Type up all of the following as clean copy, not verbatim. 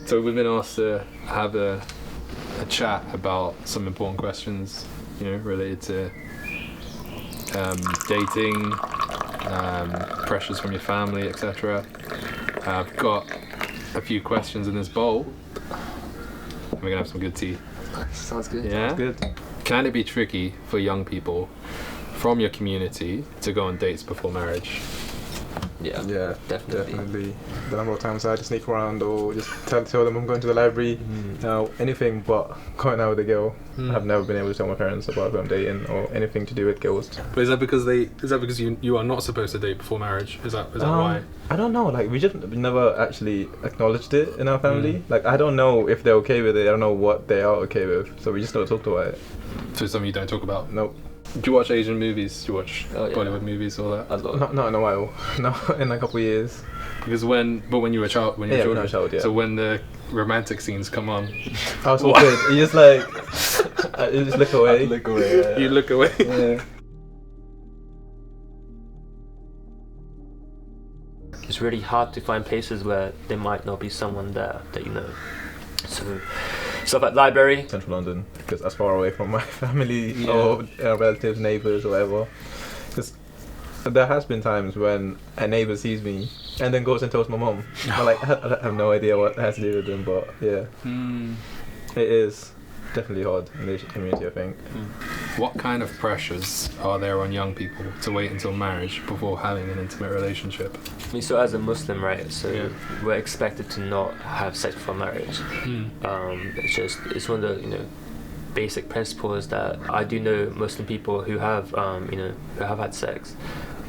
So we've been asked to have a chat about some important questions, related to dating, pressures from your family, etc. I've got a few questions in this bowl. We're gonna have some good tea. Sounds good. Yeah? Sounds good. Can it be tricky for young people from your community to go on dates before marriage? Yeah, definitely. The number of times I had to sneak around or just tell them I'm going to the library, anything but going out with a girl. I've never been able to tell my parents about who I'm dating or anything to do with girls. But is that because you are not supposed to date before marriage? Is that why? I don't know. Like, we just never actually acknowledged it in our family. Like, I don't know if they're okay with it. I don't know what they are okay with. So we just don't talk about it. So it's something you don't talk about? Nope. Do you watch Asian movies? Do you watch Bollywood movies, all that? Not in a while. No, in a couple of years. Because when you were a child, when you were a child, So when the romantic scenes come on, I was so good. You just like, you just look away. You look away. Yeah. It's really hard to find places where there might not be someone there that you know. So stuff like library, Central London, because that's far away from my family or relatives, neighbours, or whatever. Because there has been times when a neighbour sees me and then goes and tells my mum. I'm like, I have no idea what that has to do with them, but yeah, it is definitely hard in the Asian community, I think. What kind of pressures are there on young people to wait until marriage before having an intimate relationship? I mean, so as a Muslim, right, so we're expected to not have sex before marriage. It's one of the, basic principles that I do know Muslim people who have, who have had sex.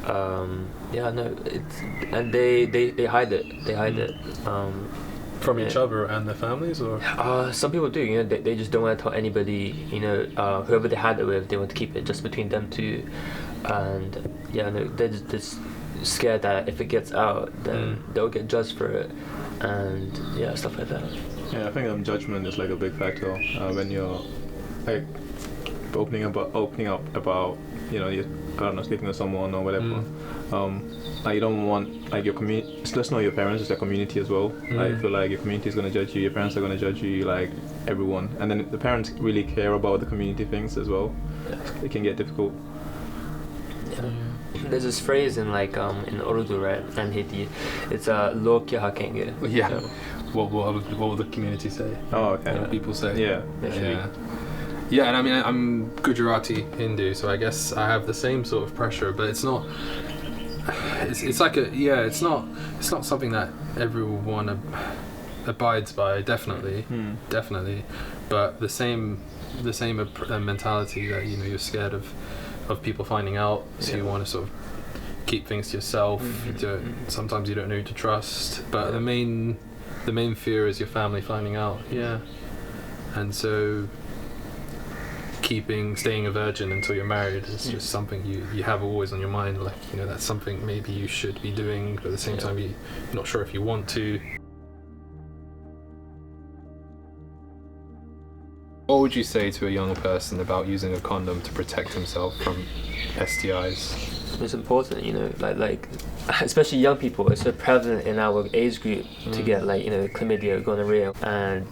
And they hide it. They hide it. From each other and their families, or? Some people do, they just don't want to tell anybody, whoever they had it with, they want to keep it just between them two. And they're just scared that if it gets out, then they'll get judged for it. And stuff like that. Yeah, I think judgment is like a big factor when you're like opening up about, speaking to someone or whatever. Like, you don't want like your community. It's just not your parents; it's their community as well. Like, I feel like your community is gonna judge you, your parents are gonna judge you, like everyone. And then the parents really care about the community things as well. It can get difficult. Yeah. There's this phrase in in Urdu, right, and Hindi. It's "log kya hakenge." Yeah. What will the community say? Oh, okay. What people say? Yeah. Yeah, and I mean, I'm Gujarati Hindu, so I guess I have the same sort of pressure, but it's not. It's like it's not something that everyone abides by. Definitely, but the same mentality that you're scared of people finding out, so you want to sort of keep things to yourself. Sometimes you don't know who to trust, but the main fear is your family finding out. Yeah, and so staying a virgin until you're married is just something you have always on your mind, like that's something maybe you should be doing, but at the same time you're not sure if you want to. What would you say to a young person about using a condom to protect himself from STIs? It's important, like especially young people. It's so prevalent in our age group to get chlamydia, gonorrhea, and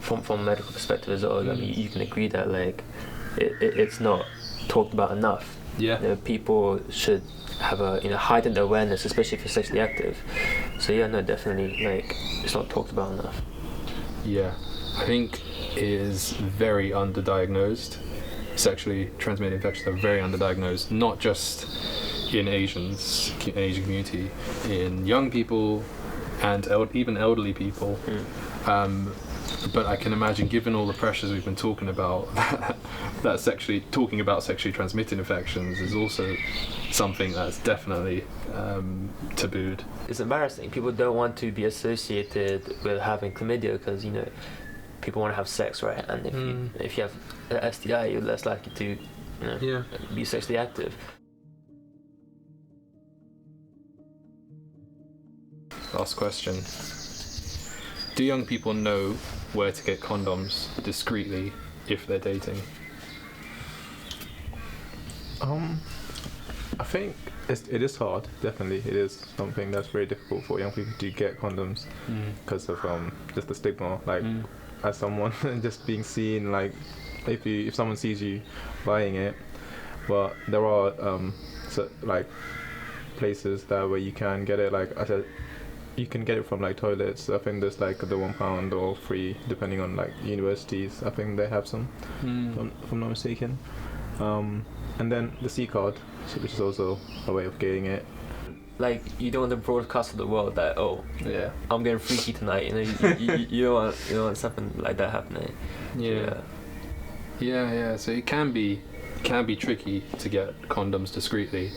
from a medical perspective as well. I mean, you can agree that it's not talked about enough. Yeah. People should have a heightened awareness, especially if you're sexually active. So definitely it's not talked about enough. Yeah, I think it is very underdiagnosed. Sexually transmitted infections are very underdiagnosed, not just in Asian community, in young people and even elderly people. But I can imagine, given all the pressures we've been talking about, that talking about sexually transmitted infections is also something that's definitely tabooed. It's embarrassing. People don't want to be associated with having chlamydia because people want to have sex, right? And if you have an STI, you're less likely to be sexually active. Last question. Do young people know where to get condoms discreetly if they're dating? I think it is hard. Definitely, it is something that's very difficult for young people to get condoms because of just the stigma. Like as someone just being seen, like if someone sees you buying it, but there are like places that where you can get it. Like I said, you can get it from like toilets. I think there's like the £1 or free, depending on like universities. I think they have some, if I'm not mistaken. And then the C card, which is also a way of getting it. Like you don't want to broadcast to the world that Yeah. I'm getting freaky tonight. You know, you don't want something like that happening. Yeah. So it can be tricky to get condoms discreetly.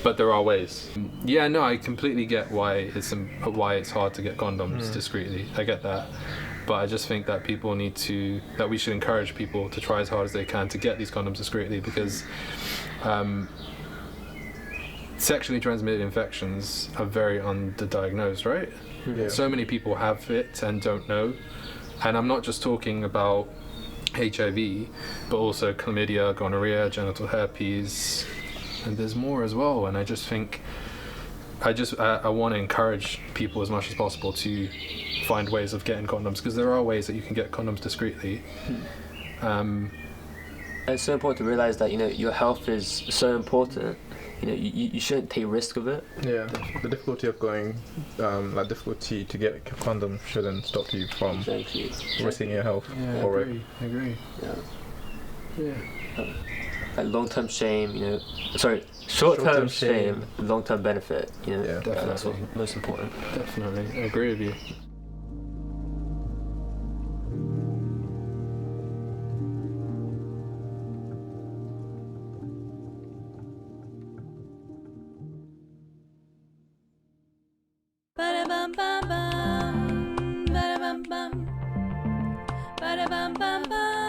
But there are ways. Yeah, no, I completely get why it's hard to get condoms discreetly. I get that, but I just think that we should encourage people to try as hard as they can to get these condoms discreetly, because sexually transmitted infections are very underdiagnosed, right? Yeah. So many people have it and don't know, and I'm not just talking about HIV, but also chlamydia, gonorrhea, genital herpes. And there's more as well, and I just think I want to encourage people as much as possible to find ways of getting condoms, because there are ways that you can get condoms discreetly. And it's so important to realize that your health is so important. You shouldn't take risk of it. Yeah, the difficulty of going, difficulty to get a condom shouldn't stop you from risking your health. Yeah, I agree. Yeah. Like long-term shame, short-term shame, long-term benefit. Yeah, that's what's most important. Definitely, I agree with you. Ba-da-bum, bum, bum. Ba-da-bum, bum. Ba-da-bum, bum, bum.